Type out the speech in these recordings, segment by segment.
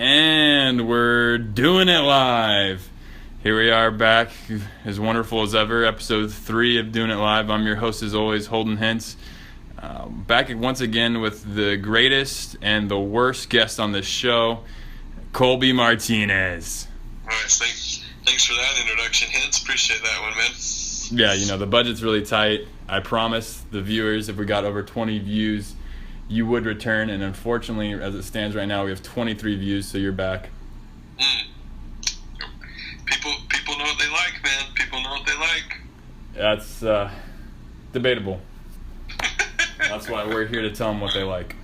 And we're doing it live. Here we are back, as wonderful as ever, episode 3 of Doing It Live. I'm your host, as always, Holden Hintz. Back once again with the greatest and the worst guest on this show, Colby Martinez. Nice. Thanks for that introduction, Hintz. Appreciate that one, man. Yeah, the budget's really tight. I promise the viewers, if we got over 20 views, you would return, and unfortunately, as it stands right now, we have 23 views, so you're back. People know what they like, man. People know what they like. That's debatable. That's why we're here to tell them what they like.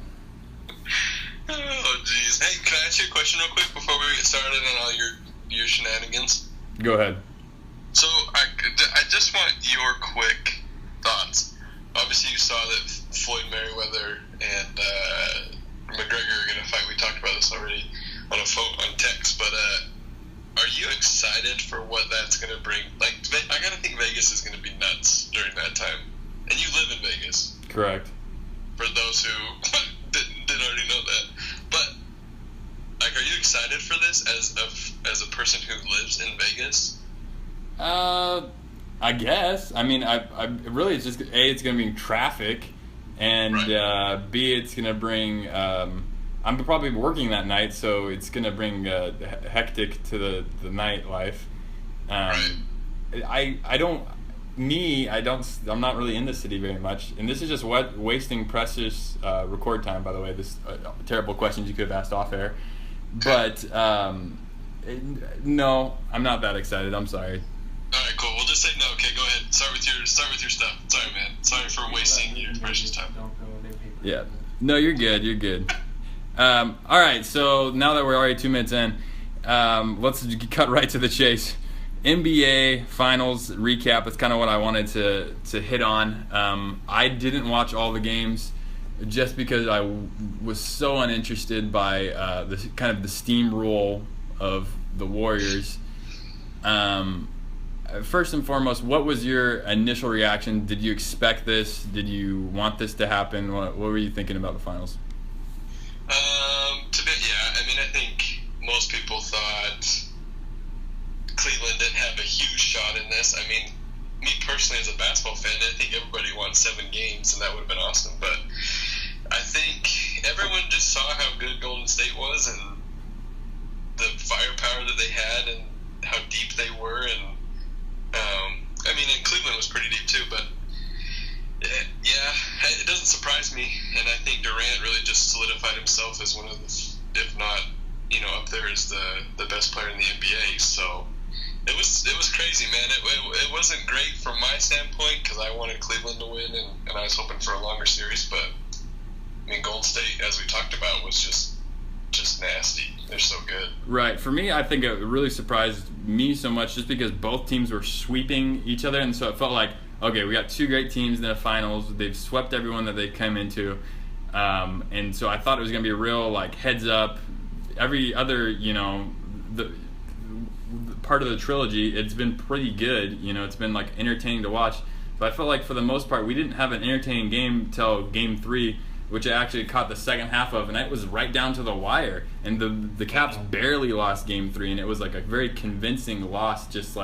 Oh, jeez. Hey, can I ask you a question real quick before we get started on all your shenanigans? Go ahead. So, I just want your quick thoughts. Obviously, you saw that Floyd Mayweather and McGregor are going to fight. We talked about this already on text, but are you excited for what that's going to bring? Like, I got to think Vegas is going to be nuts during that time. And you live in Vegas. Correct. For those who didn't already know that. But, like, are you excited for this as a person who lives in Vegas? I guess. I mean, I really, it's just, A, it's going to be traffic, and right. B, it's going to bring, I'm probably working that night, so it's going to bring hectic to the nightlife. Right. I'm not really in the city very much, and this is just wasting precious record time, by the way. This terrible questions you could have asked off air. But, no, I'm not that excited. I'm sorry. All right, cool. We'll just say no. Okay, go ahead. Start with your stuff. Sorry, man. Sorry for wasting your precious time. Yeah. No, you're good. You're good. All right. So now that we're already 2 minutes in, let's cut right to the chase. NBA Finals recap. That's kind of what I wanted to hit on. I didn't watch all the games just because I was so uninterested by the steamroll of the Warriors. First and foremost, what was your initial reaction? Did you expect this? Did you want this to happen? What were you thinking about the finals? I think most people thought Cleveland didn't have a huge shot in this. I mean, me personally as a basketball fan, I think everybody won 7 games, and that would have been awesome. But I think everyone just saw how good Golden State was and the firepower that they had and how deep they were, and and Cleveland was pretty deep too, but it doesn't surprise me, and I think Durant really just solidified himself as one of the, if not, up there as the best player in the NBA. So it was crazy, man. It wasn't great from my standpoint because I wanted Cleveland to win, and I was hoping for a longer series, but Golden State, as we talked about, was just nasty. They're so good. Right. For me, I think it really surprised me so much just because both teams were sweeping each other, and so it felt like, okay, we got 2 great teams in the finals. They've swept everyone that they've come into, and so I thought it was going to be a real, heads up. Every other, the part of the trilogy, it's been pretty good. It's been, entertaining to watch. But I felt like, for the most part, we didn't have an entertaining game till Game 3, which I actually caught the second half of, and it was right down to the wire. And the Caps barely lost Game 3, and it was a very convincing loss. Just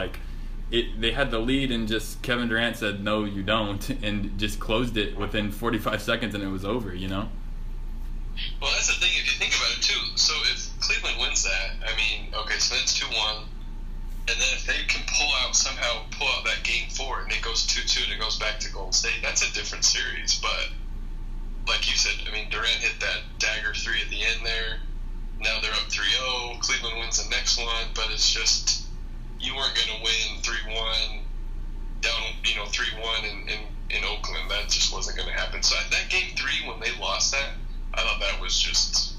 they had the lead, and just Kevin Durant said, "No, you don't," and just closed it within 45 seconds, and it was over. Well, that's the thing. If you think about it too, so if Cleveland wins that, okay, so that's 2-1, and then if they can somehow pull out that Game 4, and it goes 2-2, and it goes back to Golden State, that's a different series, but. Like you said, Durant hit that dagger 3 at the end there. Now they're up 3-0. Cleveland wins the next one, but it's just, you weren't going to win 3-1 down, 3-1 in Oakland. That just wasn't going to happen. So that Game 3, when they lost that, I thought that was just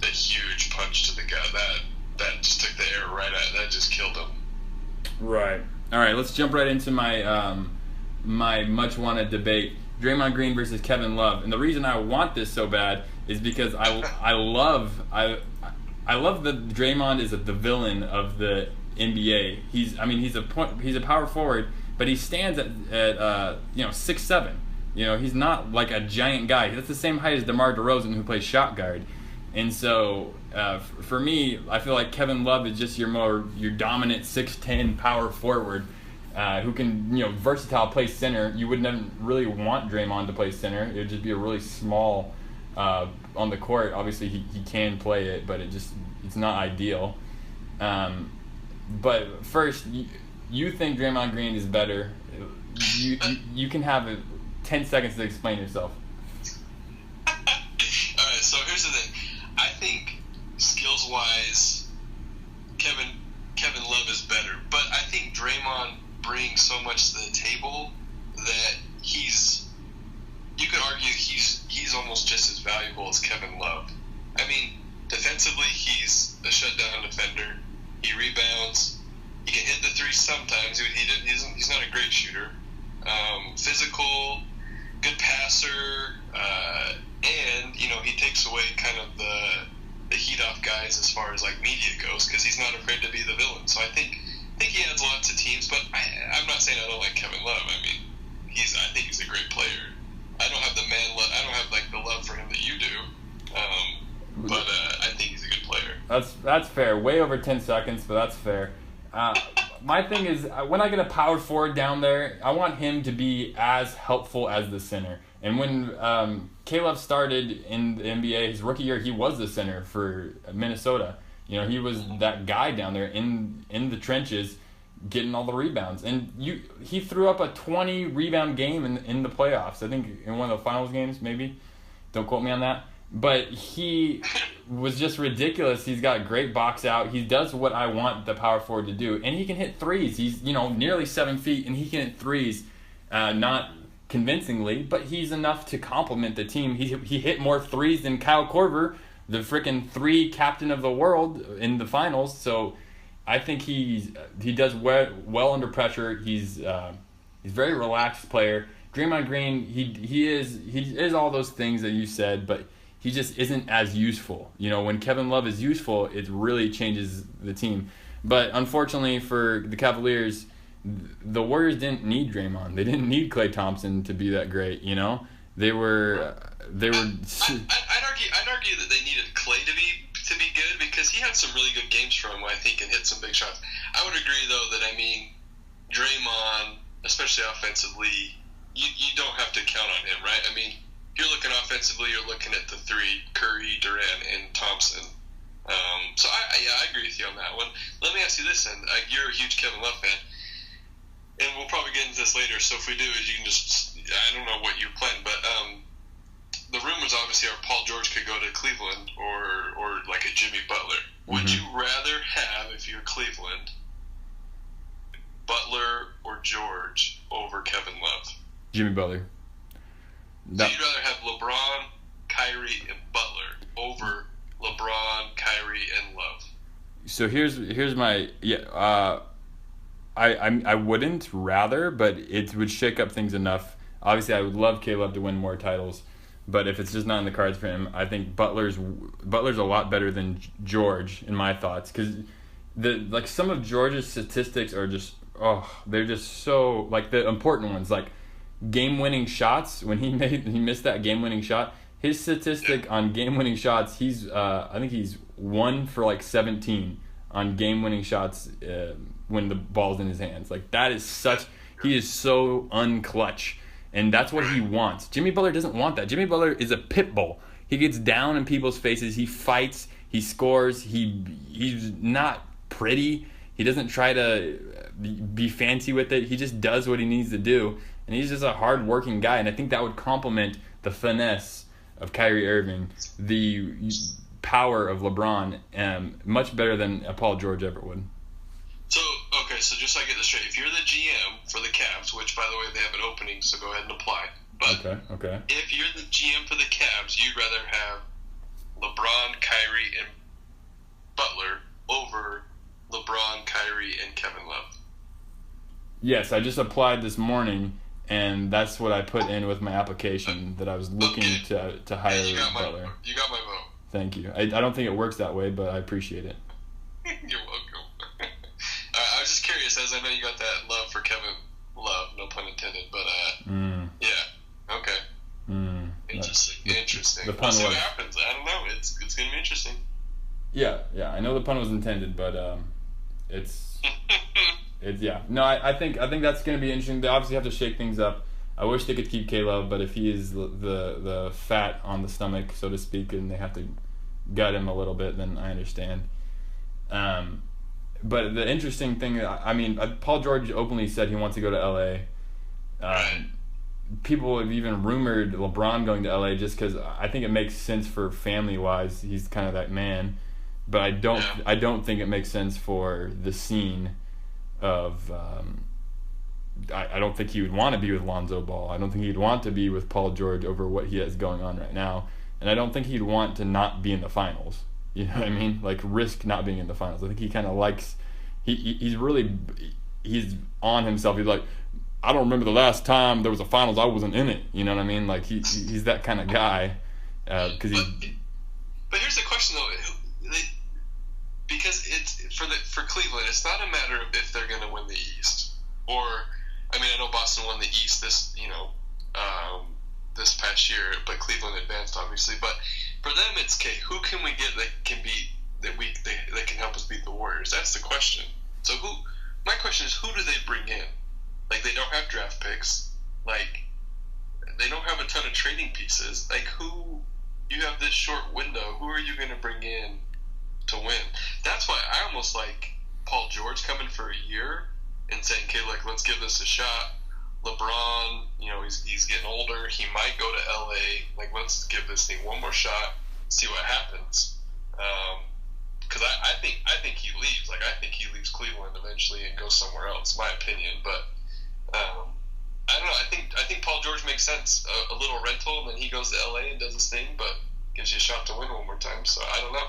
a huge punch to the gut. That just took the air right out. That just killed them. Right. All right, let's jump right into my my much-wanted debate. Draymond Green versus Kevin Love, and the reason I want this so bad is because I love that Draymond is the villain of the NBA. He's a power forward, but he stands at 6'7". He's not like a giant guy. That's the same height as DeMar DeRozan, who plays shot guard. And so for me, I feel like Kevin Love is just your dominant 6'10" power forward who can, versatile, play center. You would never really want Draymond to play center. It would just be a really small on the court. Obviously, he can play it, but it's not ideal. But first, you think Draymond Green is better. You can have 10 seconds to explain yourself. All right, so here's the thing. I think skills-wise, Kevin Love is better, but I think Draymond brings so much to the table that you could argue he's almost just as valuable as Kevin Love. I mean, defensively, he's a shutdown defender. He rebounds. He can hit the three sometimes. He's not a great shooter. Physical, good passer, and he takes away kind of the heat off guys as far as like media goes because he's not afraid to be the villain. So I think he adds a lot to teams. But I'm not saying I don't like Kevin Love. I mean, I think he's a great player. I don't have I don't have like the love for him that you do. But I think he's a good player. That's fair. Way over 10 seconds, but that's fair. My thing is, when I get a power forward down there, I want him to be as helpful as the center. And when Caleb started in the NBA, his rookie year, he was the center for Minnesota. He was that guy down there in the trenches, getting all the rebounds. And he threw up a 20 rebound game in the playoffs. I think in one of the finals games, maybe. Don't quote me on that. But he was just ridiculous. He's got great box out. He does what I want the power forward to do. And he can hit threes. He's, nearly 7 feet, and he can hit threes, not convincingly, but he's enough to complement the team. He hit more threes than Kyle Korver, the freaking three captain of the world in the finals. So I think he does well under pressure. He's very relaxed player. Draymond Green, he is all those things that you said, but he just isn't as useful. When Kevin Love is useful, it really changes the team. But unfortunately for the Cavaliers, the Warriors didn't need Draymond. They didn't need Klay Thompson to be that great. They were. I'd argue that they needed Klay to be good because he had some really good games for him, I think, and hit some big shots. I would agree though that Draymond, especially offensively, you don't have to count on him, right? I mean, you're looking offensively, you're looking at the three: Curry, Durant, and Thompson. So I agree with you on that one. Let me ask you this, and you're a huge Kevin Love fan, and we'll probably get into this later. So if we do, you can I don't know what you plan, but the rumors obviously are Paul George could go to Cleveland or like a Jimmy Butler. Would you rather have, if you're Cleveland, Butler or George over Kevin Love? Jimmy Butler. So you'd rather have LeBron, Kyrie, and Butler over LeBron, Kyrie, and Love? So here's my I wouldn't rather, but it would shake up things enough. Obviously, I would love Caleb to win more titles, but if it's just not in the cards for him, I think Butler's a lot better than George in my thoughts, because some of George's statistics are just they're just so, like, the important ones, like game-winning shots. When he missed that game-winning shot, his statistic on game-winning shots, I think he's 1 for like 17 on game-winning shots when the ball's in his hands. Like, he is so unclutch, and that's what he wants. Jimmy Butler doesn't want that. Jimmy Butler is a pit bull. He gets down in people's faces. He fights. He scores. He's not pretty. He doesn't try to be fancy with it. He just does what he needs to do. And he's just a hard-working guy. And I think that would complement the finesse of Kyrie Irving, the power of LeBron, much better than Paul George ever would. So just so I get this straight, if you're the GM for the Cavs, which, by the way, they have an opening, so go ahead and apply. But okay. If you're the GM for the Cavs, you'd rather have LeBron, Kyrie, and Butler over LeBron, Kyrie, and Kevin Love. Yes, I just applied this morning, and that's what I put in with my application, that I was looking to hire Butler. You got my vote. Thank you. I don't think it works that way, but I appreciate it. You're welcome. I was just curious, as I know you got that love for Kevin Love, no pun intended, but yeah, okay. Interesting. The pun We'll see was. what happens. I don't know. It's going to be interesting. Yeah. I know the pun was intended, but it's yeah. No, I think that's going to be interesting. They obviously have to shake things up. I wish they could keep Caleb, but if he is the fat on the stomach, so to speak, and they have to gut him a little bit, then I understand. But the interesting thing, I mean, Paul George openly said he wants to go to LA. People have even rumored LeBron going to LA just because I think it makes sense for family wise. He's kind of that man, but I don't think it makes sense for the scene of. I don't think he would want to be with Lonzo Ball. I don't think he'd want to be with Paul George over what he has going on right now, and I don't think he'd want to not be in the finals. You know what I mean? Like risk not being in the finals. I think he kind of likes. He's on himself. He's like, I don't remember the last time there was a finals I wasn't in it. You know what I mean? Like he's that kind of guy. But here's the question though, because it's for Cleveland, it's not a matter of if they're going to win the East, or I mean I know Boston won the East this past year, but Cleveland advanced obviously. But for them, it's okay. Who can we get that can beat that can help us beat the Warriors? That's the question. So my question is, who do they bring in? Like, they don't have draft picks. Like, they don't have a ton of trading pieces. Like, you have this short window. Who are you going to bring in to win? That's why I almost like Paul George coming for a year and saying, okay, like, let's give this a shot. LeBron, he's getting older. He might go to LA. Like, let's give this thing one more shot, see what happens. Because I think he leaves. Like, I think he leaves Cleveland eventually and goes somewhere else. My opinion, but I don't know. I think Paul George makes sense. A little rental, and then he goes to LA and does his thing, but gives you a shot to win one more time. So I don't know.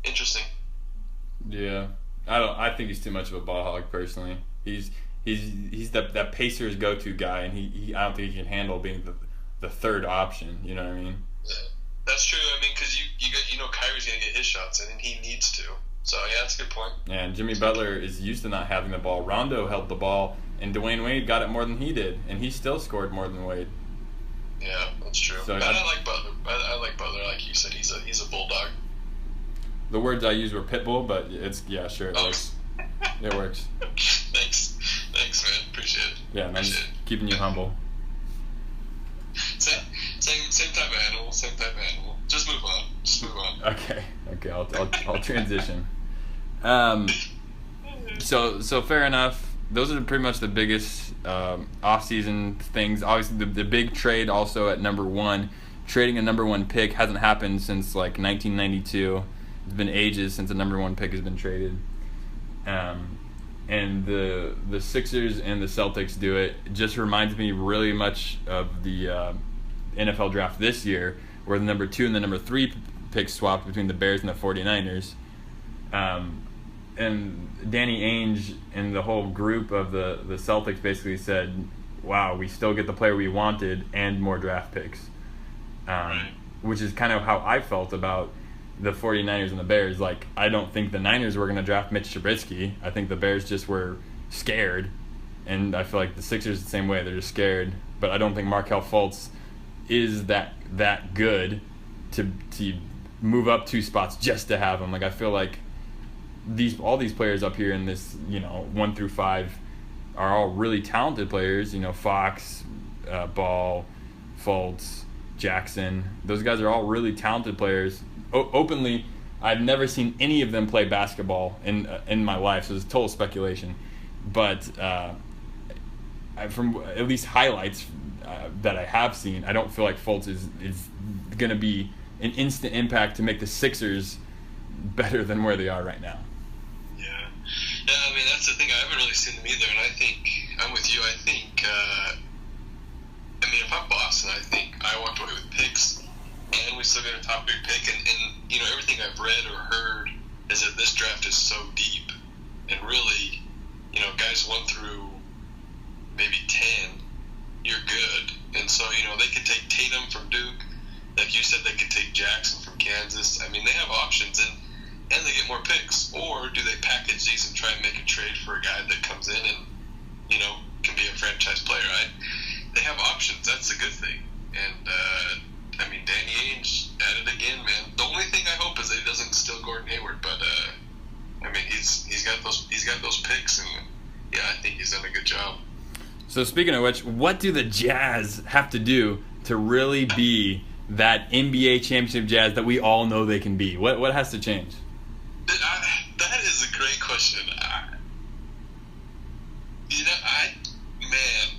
Interesting. Yeah, I think he's too much of a ball hog personally. He's that Pacers go-to guy, and I don't think he can handle being the third option. You know what I mean? Yeah, that's true. I mean, because Kyrie's gonna get his shots in, and he needs to. So yeah, that's a good point. Yeah, and Jimmy Butler is used to not having the ball. Rondo held the ball, and Dwayne Wade got it more than he did, and he still scored more than Wade. Yeah, that's true. So, but I like Butler. I like Butler, like you said. He's a bulldog. The words I used were pitbull, but sure, it works. It works. Thanks, man. Appreciate it. Yeah, man. Keeping you humble. Same type of animal. Just move on. Okay. I'll transition. So fair enough. Those are pretty much the biggest off-season things. Obviously, the big trade also at number one. Trading a number one pick hasn't happened since like 1992. It's been ages since a number one pick has been traded. And the Sixers and the Celtics do it. It just reminds me really much of the NFL draft this year, where the number 2 and the number 3 picks swapped between the Bears and the 49ers. And Danny Ainge and the whole group of the Celtics basically said, wow, we still get the player we wanted and more draft picks. Which is kind of how I felt about the 49ers and the Bears. Like, I don't think the Niners were going to draft Mitch Trubisky. I think the Bears just were scared. And I feel like the Sixers the same way. They're just scared. But I don't think Markelle Fultz is that good to move up 2 spots just to have him. Like, I feel like all these players up here in this 1 through 5 are all really talented players. Fox, Ball, Fultz, Jackson. Those guys are all really talented players. Openly, I've never seen any of them play basketball in my life, so it's total speculation. But from at least highlights that I have seen, I don't feel like Fultz is going to be an instant impact to make the Sixers better than where they are right now. Yeah, I mean, that's the thing. I haven't really seen them either, and I think I'm with you. I think, if I'm Boston, I think I walked away with picks, and we still got a top 3 pick, and everything I've read or heard is that this draft is so deep, and really, guys 1 through maybe 10, you're good. And so, they could take Tatum from Duke. Like you said, they could take Jackson from Kansas. I mean, they have options, and they get more picks. Or do they package these and try and make a trade for a guy that comes in and, can be a franchise player, right? They have options. That's a good thing. And I mean, Danny Ainge at it again, man. The only thing I hope is that he doesn't steal Gordon Hayward, but I mean, he's got those picks, and yeah, I think he's done a good job. So speaking of which, what do the Jazz have to do to really be that NBA championship Jazz that we all know they can be? What has to change? That is a great question.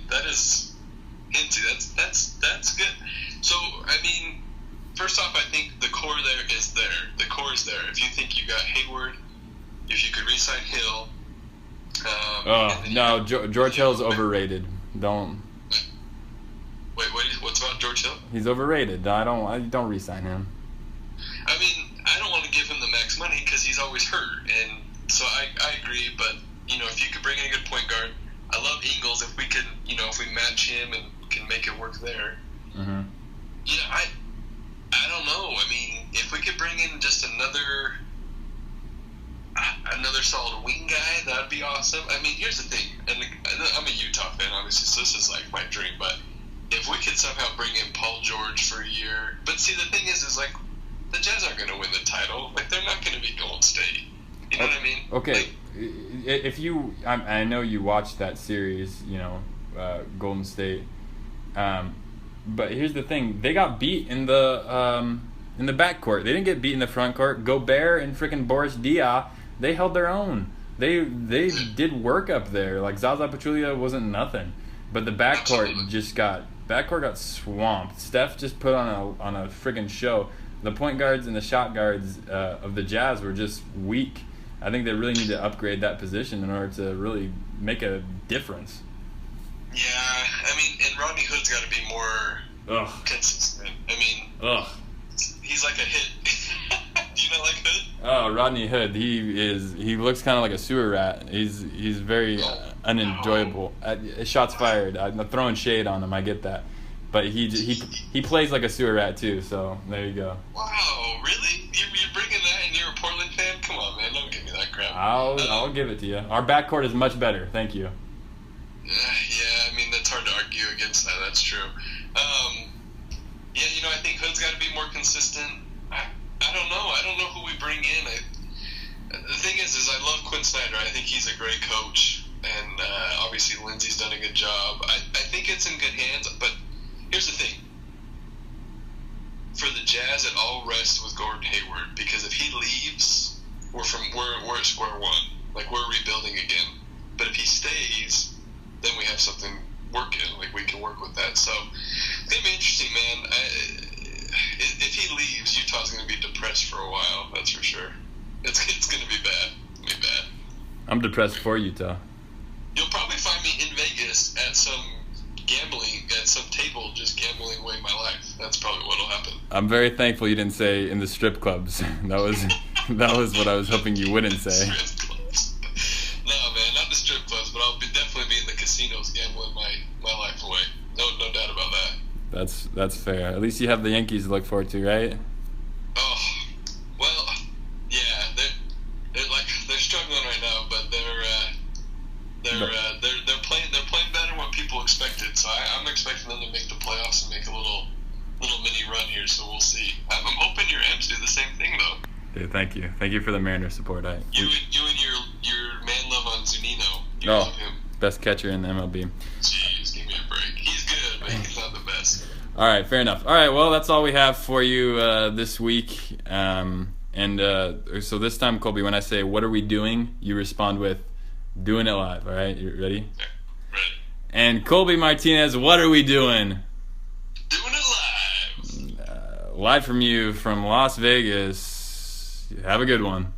That is Hintz. That's good. So I mean, first off, I think the core there is there. The core is there. If you think you got Hayward, if you could re-sign Hill. No, George Hill's overrated. Don't. Wait, what's about George Hill? He's overrated. I don't re-sign him. I mean, I don't want to give him the max money because he's always hurt, and so I agree. But if you could bring in a good point guard, I love Ingles. If we could, if we match him and can make it work there. Mm-hmm. I don't know. I mean, if we could bring in just another solid wing guy, that would be awesome. I mean, here's the thing, and I'm a Utah fan, obviously, so this is like my dream. But if we could somehow bring in Paul George for a year, but see, the thing is like the Jazz aren't going to win the title. Like, they're not going to be Golden State. You know what I mean? Okay. If you, I know you watched that series, Golden State. But here's the thing: they got beat in the backcourt. They didn't get beat in the front court. Gobert and freaking Boris Diaw, they held their own. They did work up there. Like, Zaza Pachulia wasn't nothing, but the backcourt got swamped. Steph just put on a freaking show. The point guards and the shot guards of the Jazz were just weak. I think they really need to upgrade that position in order to really make a difference. Yeah, I mean, and Rodney Hood's got to be more consistent. I mean, he's like a hit. Do you not like Hood? Oh, Rodney Hood. He looks kind of like a sewer rat. He's very unenjoyable. Shots fired. I'm throwing shade on him. I get that, but he plays like a sewer rat too. So there you go. Wow, really? You're bringing that, and you're a Portland fan? Come on, man. Don't give me that crap. I'll give it to you. Our backcourt is much better. Thank you. Yeah, I mean, that's hard to argue against that. That's true. Yeah, I think Hood's got to be more consistent. I don't know. I don't know who we bring in. The thing is I love Quinn Snyder. I think he's a great coach, and obviously Lindsey's done a good job. I think it's in good hands, but here's the thing. For the Jazz, it all rests with Gordon Hayward, because if he leaves, we're at square one. Like, we're rebuilding again. But if he stays, then we have something working. Like, we can work with that. So it's gonna be interesting, man. If he leaves, Utah's gonna be depressed for a while. That's for sure. It's gonna be bad. I'm depressed for Utah. You'll probably find me in Vegas at some table, just gambling away my life. That's probably what'll happen. I'm very thankful you didn't say in the strip clubs. That was what I was hoping you wouldn't say. Strip clubs. No, man, not the strip clubs, but I'll definitely be in the casinos gambling my life away. No doubt about that. That's fair. At least you have the Yankees to look forward to, right? Oh, well, yeah, they're struggling right now, but they're playing better than what people expected. So I'm expecting them to make the playoffs and make a little mini run here. So we'll see. I'm hoping your M's do the same thing though. Dude, thank you for the Mariners support. You and your man love on Zunino. You love him. Best catcher in the MLB. Jeez, give me a break. He's good, but he's not the best. All right, fair enough. All right, well, that's all we have for you this week. So this time, Colby, when I say, what are we doing? You respond with, doing it live. All right, you ready? Yeah, ready. And Colby Martinez, what are we doing? Doing it live. Live from you from Las Vegas. Have a good one.